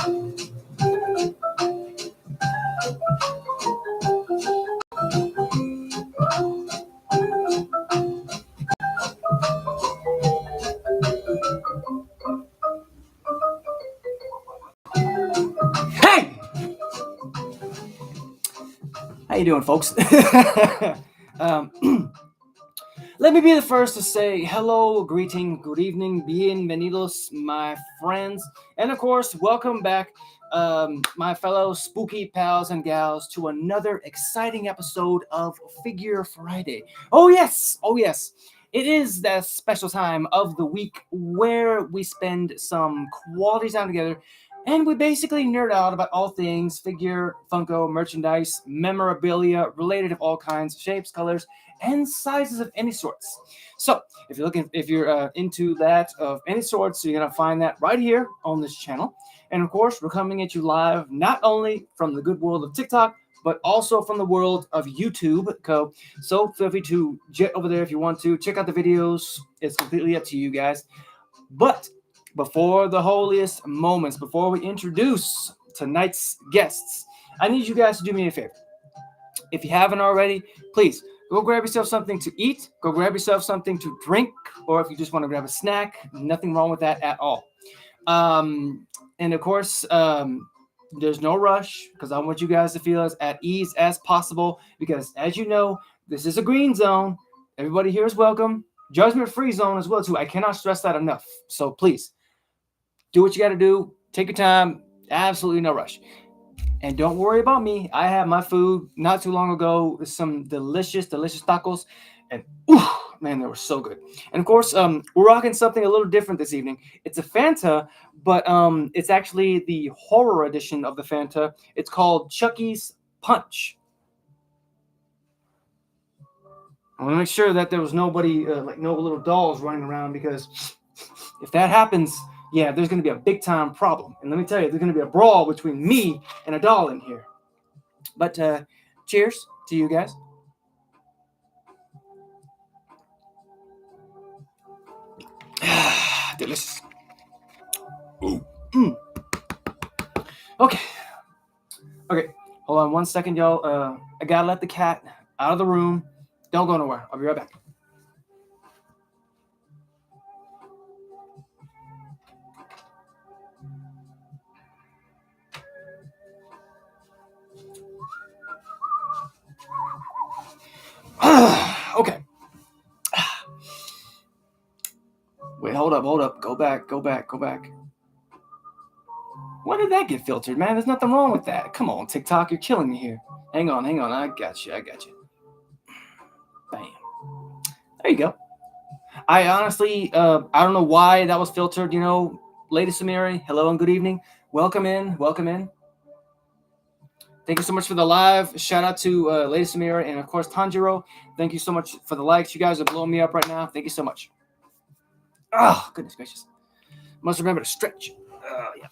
Hey! How you doing, folks? Let me be the first to say hello, greeting, good evening, bienvenidos, my friends, and of course, welcome back, my fellow spooky pals and gals, to another exciting episode of Figure Friday. Oh yes, it is that special time of the week where we spend some quality time together. And we basically nerd out about all things figure, Funko, merchandise, memorabilia, related of all kinds, shapes, colors, and sizes of any sorts. So, if you're into that of any sorts, you're gonna find that right here on this channel. And of course, we're coming at you live not only from the good world of TikTok, but also from the world of YouTube. So feel free to jet over there if you want to check out the videos. It's completely up to you guys. But before the holiest moments, before we introduce tonight's guests, I need you guys to do me a favor. If you haven't already, please go grab yourself something to eat, go grab yourself something to drink, or if you just want to grab a snack, nothing wrong with that at all. And of course, there's no rush because I want you guys to feel as at ease as possible because, as you know, this is a green zone. Everybody here is welcome. Judgment-free zone as well, too. I cannot stress that enough. So please, do what you got to do. Take your time. Absolutely no rush. And don't worry about me. I had my food not too long ago. Some delicious tacos. And, man, they were so good. And, of course, we're rocking something a little different this evening. It's a Fanta, but it's actually the horror edition of the Fanta. It's called Chucky's Punch. I want to make sure that there was nobody, no little dolls running around, because if that happens, yeah, there's going to be a big time problem. And let me tell you, there's going to be a brawl between me and a doll in here. But cheers to you guys. Delicious. Okay. Hold on 1 second, y'all. I gotta let the cat out of the room. Don't go nowhere. I'll be right back. Okay. Wait, hold up. Go back. When did that get filtered, man? There's nothing wrong with that. Come on, TikTok, you're killing me here. Hang on. I got you. Bam. There you go. I honestly, I don't know why that was filtered. Lady Samiri, hello and good evening. Welcome in. Thank you so much for the live. Shout out to Lady Samira and, of course, Tanjiro. Thank you so much for the likes. You guys are blowing me up right now. Thank you so much. Oh, goodness gracious. Must remember to stretch. Yeah.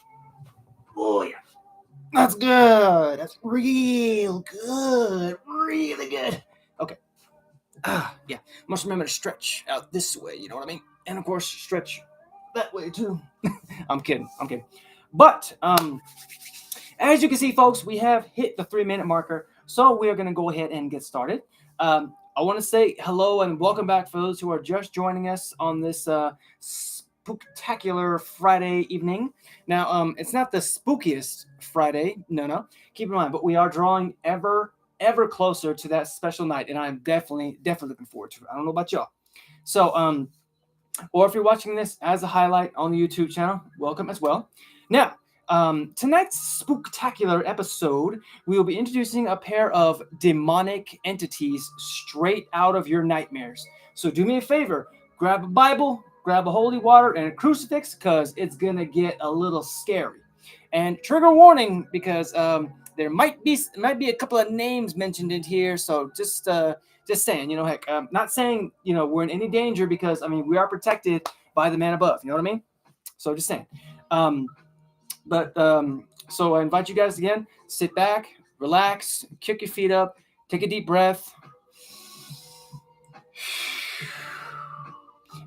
Oh, yeah. That's good. That's real good. Really good. Okay. Yeah. Must remember to stretch out this way. You know what I mean? And, of course, stretch that way, too. I'm kidding. But, as you can see, folks, we have hit the 3-minute marker, so we are going to go ahead and get started. I want to say hello and welcome back for those who are just joining us on this spooktacular Friday evening. Now, it's not the spookiest Friday, no. Keep in mind, but we are drawing ever closer to that special night, and I'm definitely looking forward to it. I don't know about y'all. So, or if you're watching this as a highlight on the YouTube channel, welcome as well. Now, tonight's spooktacular episode, we will be introducing a pair of demonic entities straight out of your nightmares. So do me a favor, grab a Bible, grab a holy water, and a crucifix, because it's going to get a little scary. And trigger warning, because there might be a couple of names mentioned in here, so just saying, heck, not saying, we're in any danger, because, we are protected by the man above, you know what I mean? So just saying. So I invite you guys again, sit back, relax, kick your feet up, take a deep breath,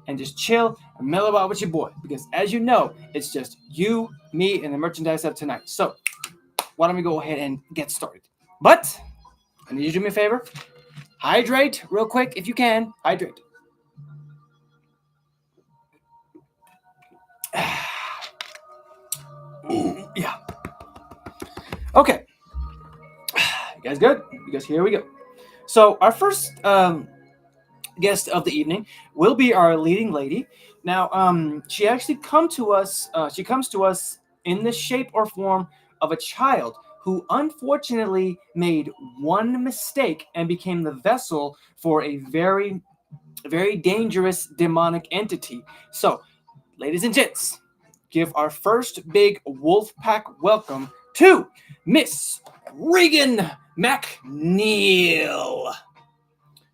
and just chill mellow out with your boy. Because as you know, it's just you, me, and the merchandise of tonight. So why don't we go ahead and get started? But I need you to do me a favor. Hydrate real quick if you can. Hydrate. Yeah. Okay. You guys good? Because here we go. So our first guest of the evening will be our leading lady. Now, she actually come to us. She comes to us in the shape or form of a child who unfortunately made one mistake and became the vessel for a very, very dangerous demonic entity. So, ladies and gents, give our first big wolf pack welcome to Miss Regan McNeil.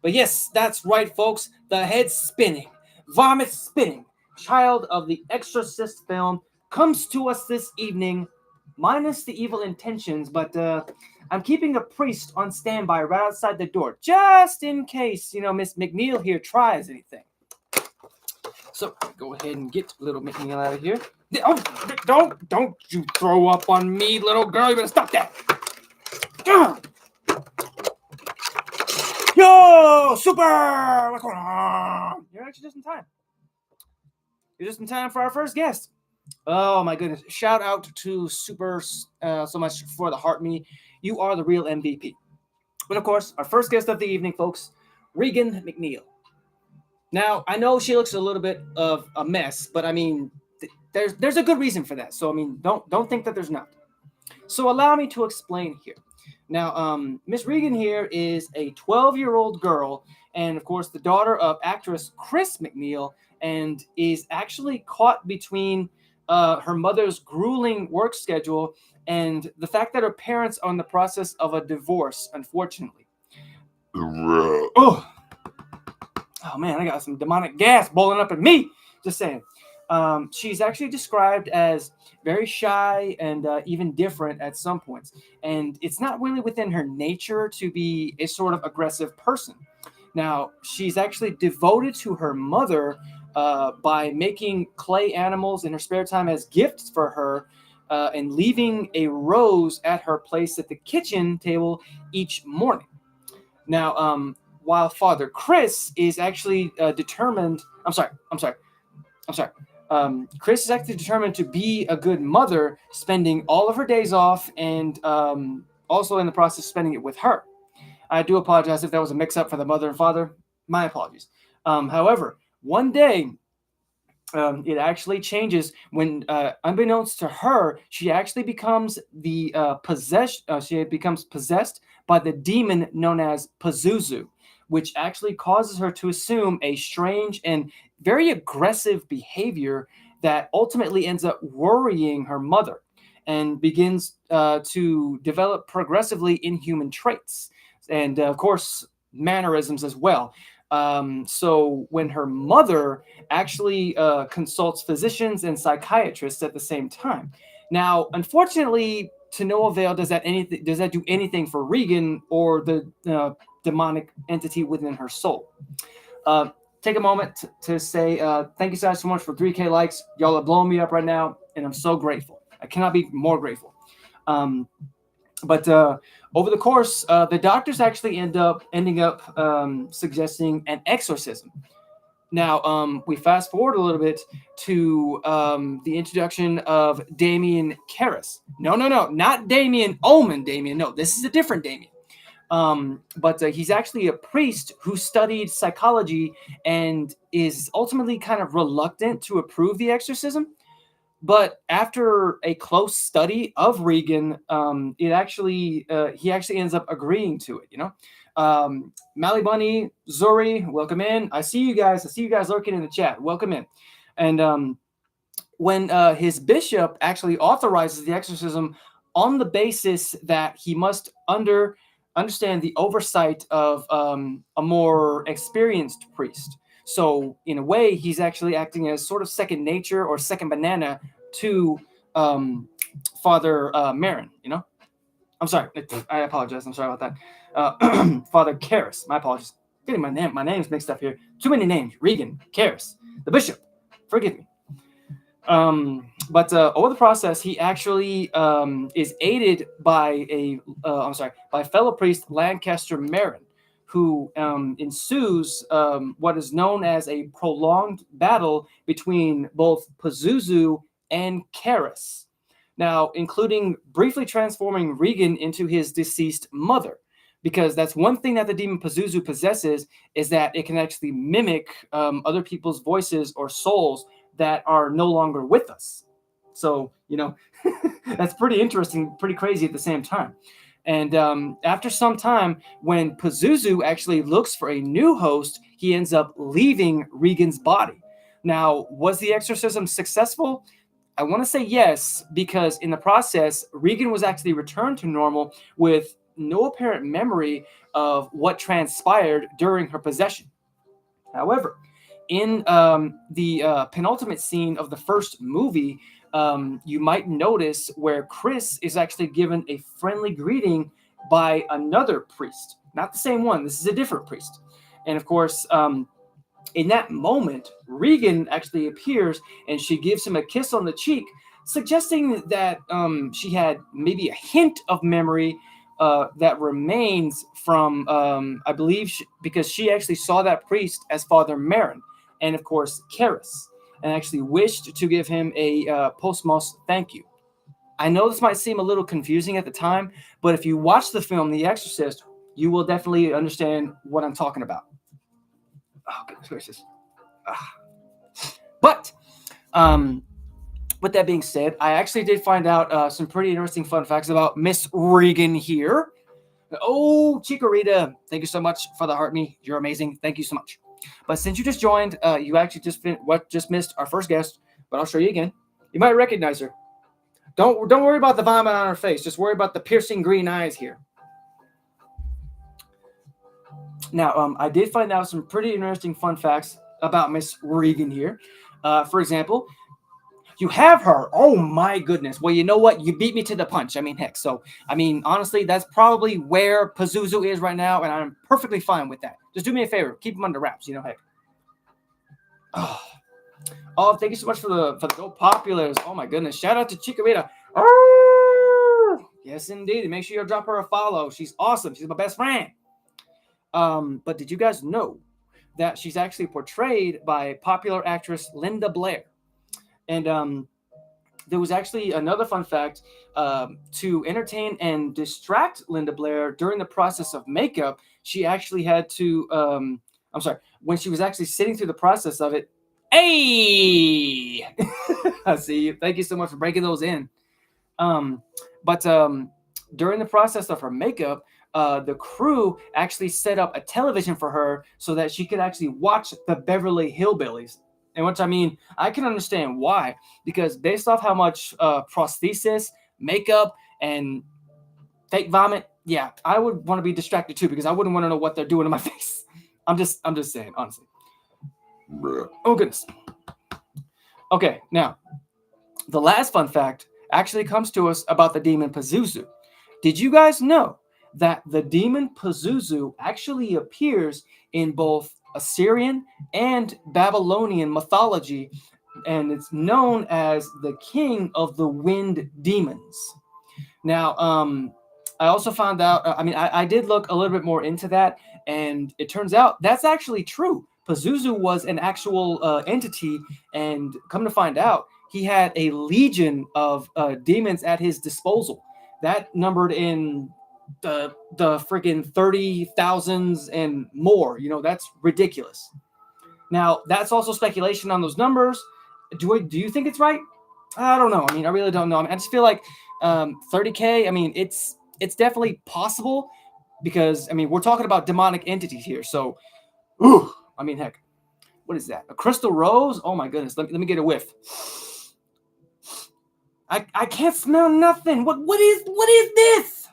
But yes, that's right, folks. The head spinning, vomit spinning child of the Exorcist film comes to us this evening, minus the evil intentions, but I'm keeping a priest on standby right outside the door, just in case, Miss McNeil here tries anything. So go ahead and get little McNeil out of here. Oh, don't you throw up on me, little girl. You better stop that. Yo, super! What's going on? You're actually just in time. You're just in time for our first guest. Oh my goodness! Shout out to Super so much for the heart me. You are the real MVP. But of course, our first guest of the evening, folks, Regan McNeil. Now I know she looks a little bit of a mess, but I mean, there's a good reason for that. So I mean, don't think that there's not. So allow me to explain here. Now, Miss Regan here is a 12-year-old girl, and of course, the daughter of actress Chris McNeil, and is actually caught between her mother's grueling work schedule and the fact that her parents are in the process of a divorce, unfortunately. Oh, oh man, I got some demonic gas boiling up in me. Just saying. She's actually described as very shy and even different at some points. And it's not really within her nature to be a sort of aggressive person. Now, she's actually devoted to her mother by making clay animals in her spare time as gifts for her and leaving a rose at her place at the kitchen table each morning. Now, while Father Chris is actually determined, I'm sorry. Chris is actually determined to be a good mother, spending all of her days off and also in the process spending it with her. I do apologize if that was a mix-up for the mother and father. My apologies. However, one day it actually changes when, unbeknownst to her, she actually becomes the possessed. She becomes possessed by the demon known as Pazuzu, which actually causes her to assume a strange and very aggressive behavior that ultimately ends up worrying her mother and begins to develop progressively inhuman traits and, of course, mannerisms as well. So when her mother actually consults physicians and psychiatrists at the same time. Now, unfortunately, to no avail does that do anything for Regan or the demonic entity within her soul. Take a moment to say thank you guys so much for 3K likes. Y'all are blowing me up right now, and I'm so grateful. I cannot be more grateful. But over the course, the doctors actually ending up suggesting an exorcism. Now, we fast forward a little bit to the introduction of Damien Karras. No, not Damien Omen. Damien, no, this is a different Damien. But he's actually a priest who studied psychology and is ultimately kind of reluctant to approve the exorcism. But after a close study of Regan, he actually ends up agreeing to it. Mally Bunny, Zuri, welcome in. I see you guys lurking in the chat. Welcome in. And when his bishop actually authorizes the exorcism on the basis that he must understand the oversight of a more experienced priest. So in a way, he's actually acting as sort of second nature or second banana to Father Marin, I'm sorry. I apologize. I'm sorry about that. Father Karras. My apologies. Getting my names mixed up here. Too many names. Regan, Karras, the bishop, Forgive me. But over the process, he actually is aided by by fellow priest Lancaster Marin, who ensues what is known as a prolonged battle between both Pazuzu and Karis. Now, including briefly transforming Regan into his deceased mother, because that's one thing that the demon Pazuzu possesses, is that it can actually mimic other people's voices or souls that are no longer with us. So, that's pretty interesting, pretty crazy at the same time. And after some time, when Pazuzu actually looks for a new host, he ends up leaving Regan's body. Now, was the exorcism successful? I want to say yes, because in the process, Regan was actually returned to normal with no apparent memory of what transpired during her possession. However, in the penultimate scene of the first movie, you might notice where Chris is actually given a friendly greeting by another priest. Not the same one, this is a different priest. And of course, in that moment, Regan actually appears and she gives him a kiss on the cheek, suggesting that she had maybe a hint of memory that remains from, I believe, because she actually saw that priest as Father Marin, and of course, Karis, and actually wished to give him a postmos thank you. I know this might seem a little confusing at the time, but if you watch the film The Exorcist, you will definitely understand what I'm talking about. Oh, goodness gracious. But with that being said, I actually did find out some pretty interesting fun facts about Miss Regan here. Oh, Chikorita, thank you so much for the heart me. You're amazing. Thank you so much. But since you just joined, you actually just missed our first guest, but I'll show you again. You might recognize her. Don't worry about the vomit on her face. Just worry about the piercing green eyes here. Now, I did find out some pretty interesting fun facts about Miss Regan here. For example, you have her. Oh my goodness. Well, you know what? You beat me to the punch. I mean, heck. So, I mean, honestly, that's probably where Pazuzu is right now, and I'm perfectly fine with that. Just do me a favor. Keep him under wraps. Heck. Oh, thank you so much for the Go Populars. Oh my goodness. Shout out to Chikorita. Yes, indeed. Make sure you drop her a follow. She's awesome. She's my best friend. But did you guys know that she's actually portrayed by popular actress Linda Blair? And there was actually another fun fact. To entertain and distract Linda Blair during the process of makeup, she actually had to, when she was actually sitting through the process of it, hey! I see you. Thank you so much for breaking those in. But during the process of her makeup, the crew actually set up a television for her so that she could actually watch the Beverly Hillbillies. And which, I mean, I can understand why, because based off how much prosthesis, makeup, and fake vomit, yeah, I would want to be distracted too, because I wouldn't want to know what they're doing to my face. I'm just saying, honestly. Oh goodness. Okay, now the last fun fact actually comes to us about the demon Pazuzu. Did you guys know that the demon Pazuzu actually appears in both Assyrian and Babylonian mythology, and it's known as the king of the wind demons? Now, I also found out, I did look a little bit more into that, and it turns out that's actually true. Pazuzu was an actual entity, and come to find out, he had a legion of demons at his disposal. That numbered in the freaking 30,000s and more. That's ridiculous. Now, that's also speculation on those numbers. Do you think it's right? I don't know. I really don't know. I just feel like 30K, it's definitely possible, because we're talking about demonic entities here. So, heck, what is that? A crystal rose? Oh my goodness. Let me get a whiff. I can't smell nothing. What is this?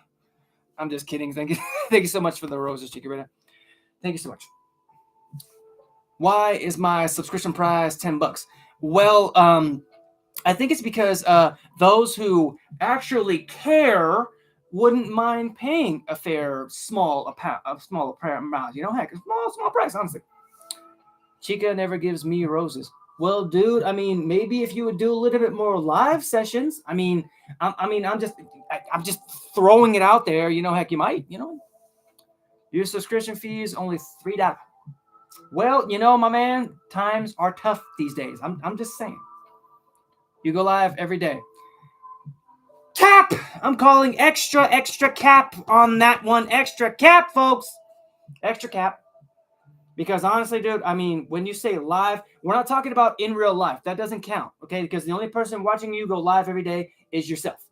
I'm just kidding. Thank you. Thank you so much for the roses, Chikorita. Thank you so much. Why is my subscription price $10? Well, I think it's because those who actually care wouldn't mind paying a small amount. Heck, a small price, honestly. Chica never gives me roses. Well, dude, I mean, maybe if you would do a little bit more live sessions. I'm just throwing it out there. Heck, you might. Your subscription fee is only $3. Well, my man, times are tough these days. I'm just saying. You go live every day. Cap! I'm calling extra cap on that one. Extra cap, folks. Extra cap. Because honestly, dude, I mean, when you say live, we're not talking about in real life. That doesn't count, okay? Because the only person watching you go live every day is yourself.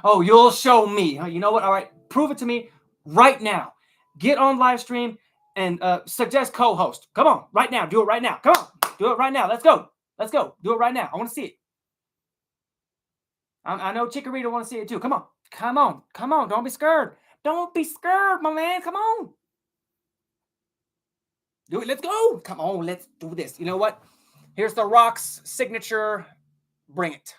Oh, you'll show me. You know what? All right, prove it to me right now. Get on live stream and suggest co-host. Come on, right now. Do it right now. Come on, do it right now. Let's go. Let's go. Do it right now. I want to see it. I know Chikorita want to see it too. Come on. Come on. Come on. Don't be scared. Don't be scared, my man. Come on. Do it. Let's go. Come on. Let's do this. You know what? Here's the Rock's signature. Bring it.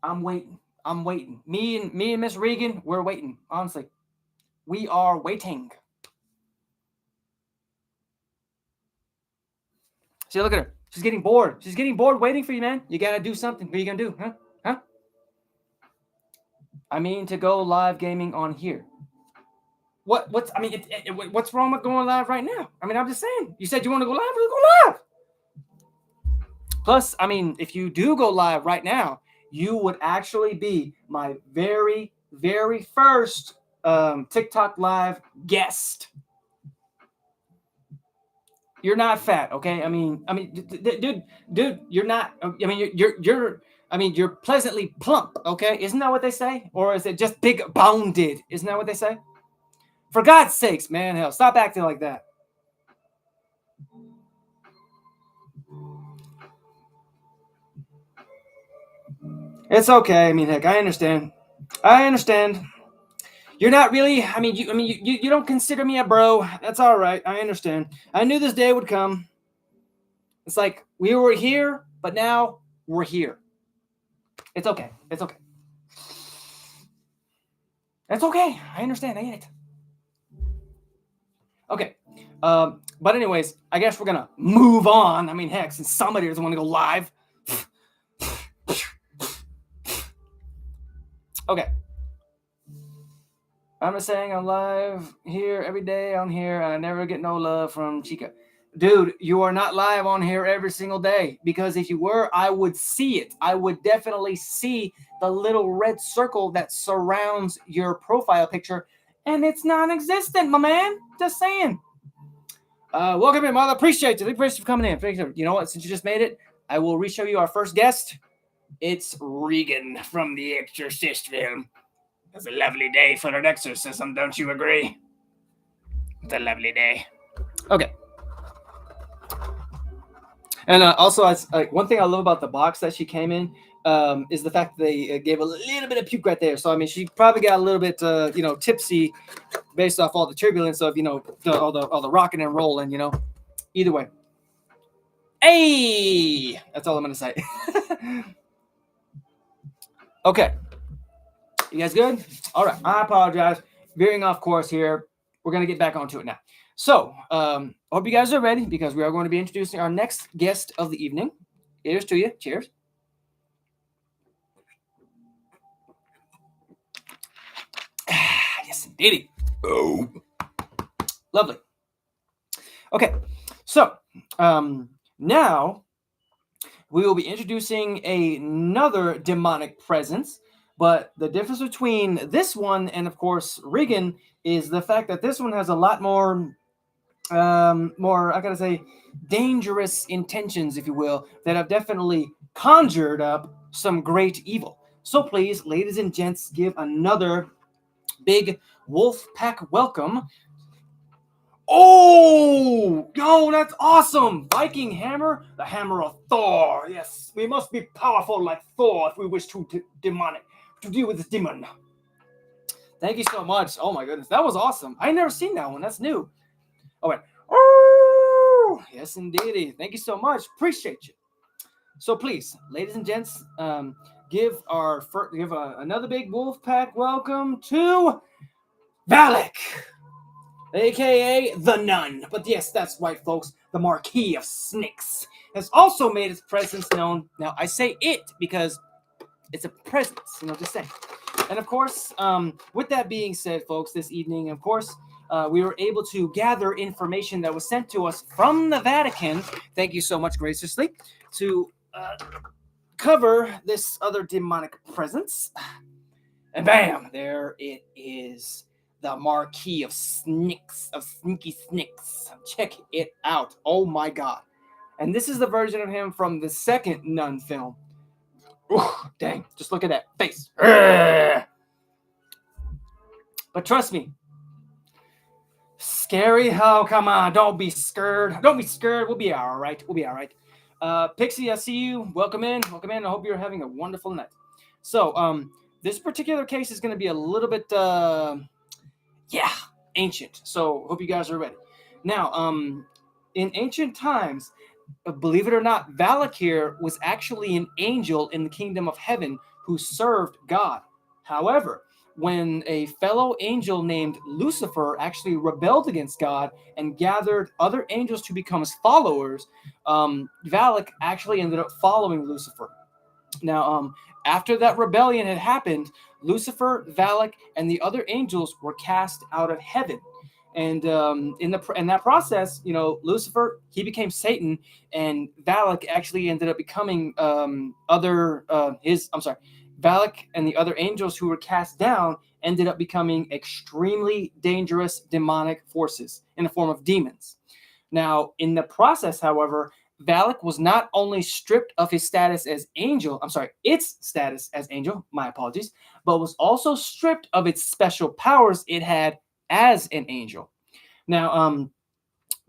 I'm waiting. I'm waiting. Me and Miss Regan, we're waiting. Honestly, we are waiting. See, look at her. She's getting bored. She's getting bored waiting for you, man. You gotta do something. What are you gonna do? Huh? I mean, to go live gaming on here. What's what's wrong with going live right now? I mean, I'm just saying. You said you want to go live. Let's go live. Plus, I mean, if you do go live right now, you would actually be my very, very first TikTok live guest. You're not fat, okay? I mean, dude, you're not. I mean, you're pleasantly plump, okay? Isn't that what they say? Or is it just big boned? Isn't that what they say? For God's sakes, man, hell, stop acting like that. It's okay. I mean, heck, I understand. I understand. You're not really. You don't consider me a bro. That's all right. I understand. I knew this day would come. It's like we were here, but now we're here. It's okay. It's okay. It's okay. I understand. I get it. Okay. But anyways, I guess we're gonna move on. I mean, heck, since somebody doesn't want to go live. Okay. I'm just saying I'm live here every day on here. I never get no love from Chica. Dude, you are not live on here every single day, because if you were, I would see it. I would definitely see the little red circle that surrounds your profile picture, and it's non-existent, my man. Just saying. Welcome in, Mother. Appreciate you. Appreciate you for coming in. You know what? Since you just made it, I will re-show you our first guest. It's Regan from the Exorcist film. It's a lovely day for an exorcism, don't you agree? It's a lovely day. Okay. And also, one thing I love about the box that she came in is the fact that they gave a little bit of puke right there. So, I mean, she probably got a little bit, tipsy based off all the turbulence of, all the rocking and rolling, Either way. Hey! That's all I'm going to say. Okay. You guys good? All right. I apologize. Veering off course here. We're going to get back onto it now. So, hope you guys are ready, because we are going to be introducing our next guest of the evening. Here's to you. Cheers. Yes, indeed. Oh. Lovely. Okay. So, now we will be introducing another demonic presence. But the difference between this one and, of course, Regan is the fact that this one has a lot more, I gotta say, dangerous intentions, if you will, that have definitely conjured up some great evil. So please, ladies and gents, give another big wolf pack welcome. Oh, yo, that's awesome! Viking hammer, the hammer of Thor. Yes, we must be powerful like Thor if we wish to deal with this demon. Thank you so much. Oh my goodness, that was awesome. I never seen that one. That's new. Oh wait. Oh, yes, indeed. Thank you so much. Appreciate you. So please, ladies and gents, give another big wolf pack welcome to Valak. aka the Nun. But yes, that's right, folks. The Marquis of Snakes has also made its presence known. Now, I say it because it's a presence, just saying. And of course, with that being said, folks, this evening, of course, we were able to gather information that was sent to us from the Vatican. Thank you so much, graciously, to cover this other demonic presence. And bam, there it is. The Marquis of Snicks, of Sneaky Snicks. Check it out. Oh my god. And this is the version of him from the second Nun film. Ooh, dang, just look at that face. But trust me, scary? Oh, come on, don't be scared. Don't be scared. We'll be all right. We'll be all right. Pixie, I see you. Welcome in. Welcome in. I hope you're having a wonderful night. So, this particular case is going to be a little bit, ancient. So, hope you guys are ready. Now, in ancient times, believe it or not, Valakir was actually an angel in the kingdom of heaven who served God. However, when a fellow angel named Lucifer actually rebelled against God and gathered other angels to become his followers, Valak actually ended up following Lucifer. Now, after that rebellion had happened, Lucifer, Valak, and the other angels were cast out of heaven. And in that process, Lucifer, he became Satan, and Valak actually ended up becoming Valak and the other angels who were cast down ended up becoming extremely dangerous demonic forces in the form of demons. Now, in the process, however, Valak was not only stripped of his status as angel, its status as angel, my apologies, but was also stripped of its special powers it had as an angel. Now,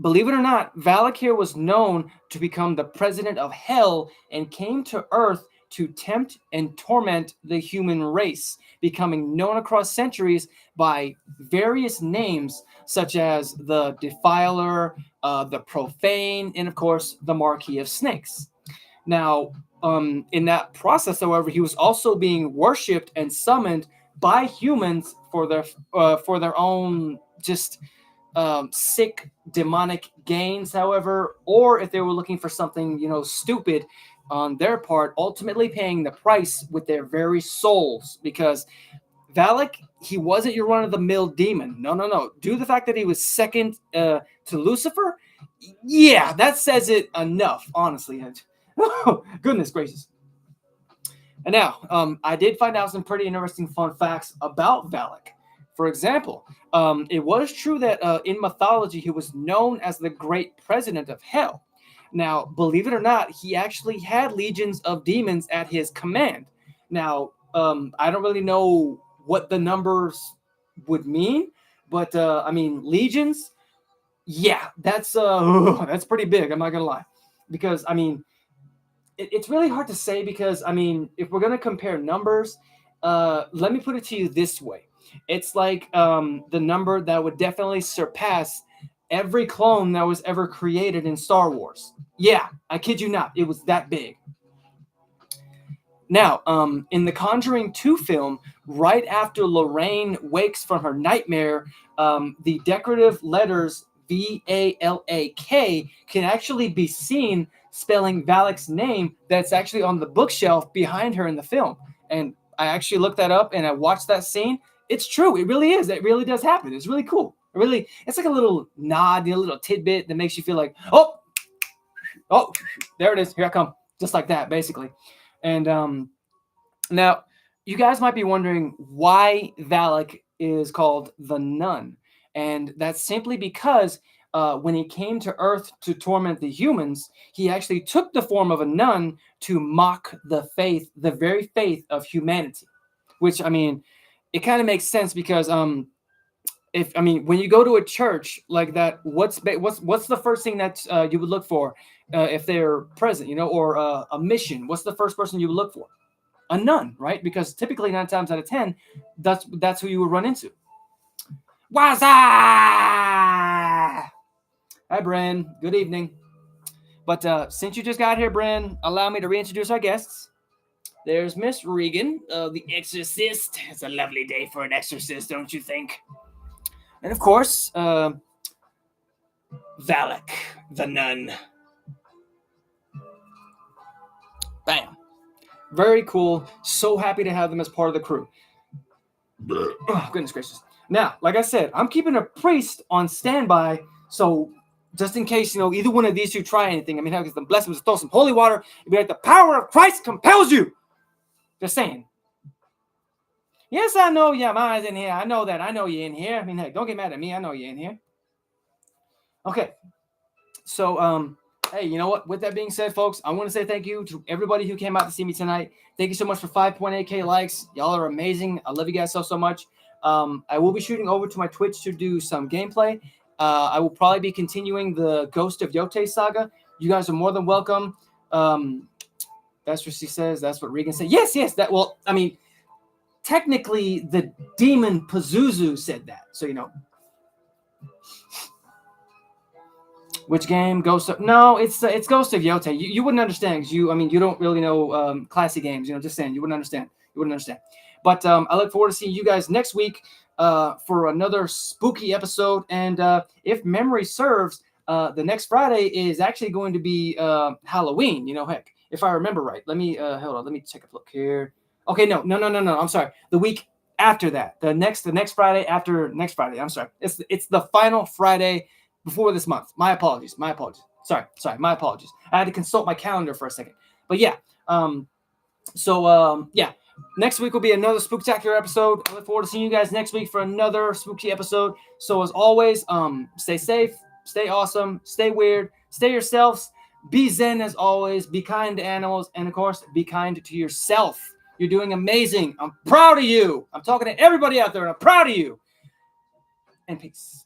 believe it or not, Valakir was known to become the president of hell and came to Earth to tempt and torment the human race, becoming known across centuries by various names such as the Defiler, the Profane, and of course, the Marquis of Snakes. Now, in that process, however, he was also being worshipped and summoned by humans for their own just sick demonic gains, however, or if they were looking for something, stupid on their part, ultimately paying the price with their very souls. Because Valak, he wasn't your run-of-the-mill demon. No. Due to the fact that he was second to Lucifer, yeah, that says it enough, honestly. Goodness gracious. And now, I did find out some pretty interesting fun facts about Valak. For example, it was true that in mythology, he was known as the great president of hell. Now, believe it or not, he actually had legions of demons at his command. Now, I don't really know what the numbers would mean, but legions, yeah, that's that's pretty big. I'm not gonna lie, because it's really hard to say because if we're gonna compare numbers, let me put it to you this way: it's like the number that would definitely surpass every clone that was ever created in Star Wars. Yeah, I kid you not, it was that big. Now, in the Conjuring 2 film, right after Lorraine wakes from her nightmare, the decorative letters Valak can actually be seen spelling Valak's name that's actually on the bookshelf behind her in the film. And I actually looked that up and I watched that scene. It's true. It really is. It really does happen. It's really cool. It's like a little nod, a little tidbit that makes you feel like, oh, there it is. Here I come. Just like that, basically. And now, you guys might be wondering why Valak is called the Nun. And that's simply because when he came to Earth to torment the humans, he actually took the form of a nun to mock the faith, the very faith of humanity. Which, it kind of makes sense because when you go to a church like that, what's the first thing that you would look for if they're present, or a mission? What's the first person you would look for? A nun, right? Because typically 9 times out of 10, that's who you would run into. Waza! Hi, Bren. Good evening. But since you just got here, Bren, allow me to reintroduce our guests. There's Miss Regan, the Exorcist. It's a lovely day for an exorcist, don't you think? And of course, Valak, the nun. Bam. Very cool. So happy to have them as part of the crew. Oh, goodness gracious. Now, like I said, I'm keeping a priest on standby, so just in case, either one of these two try anything, I mean, heck, the blessing was to throw some holy water, it'd be like the power of Christ compels you. Just saying. Yes, I know Yama's in here. I know that. I know you're in here. I mean, hey, don't get mad at me. I know you're in here. Okay. So, hey, you know what? With that being said, folks, I want to say thank you to everybody who came out to see me tonight. Thank you so much for 5.8K likes. Y'all are amazing. I love you guys so much. I will be shooting over to my Twitch to do some gameplay. I will probably be continuing the Ghost of Yote saga. You guys are more than welcome. That's what she says. That's what Regan said. Yes. Technically, the demon Pazuzu said that. So, Which game? Ghost of... No, it's Ghost of Yote. You wouldn't understand because you don't really know classy games. Just saying, you wouldn't understand. But I look forward to seeing you guys next week for another spooky episode. And if memory serves, the next Friday is actually going to be Halloween. Heck, if I remember right. Let me hold on. Let me take a look here. Okay, no. I'm sorry. The week after that, the next Friday after next Friday. I'm sorry. It's the final Friday before this month. My apologies. Sorry. My apologies. I had to consult my calendar for a second. But yeah. Yeah. Next week will be another spooktacular episode. I look forward to seeing you guys next week for another spooky episode. So as always, stay safe, stay awesome, stay weird, stay yourselves, be zen as always, be kind to animals, and of course, be kind to yourself. You're doing amazing. I'm proud of you. I'm talking to everybody out there, and I'm proud of you. And peace.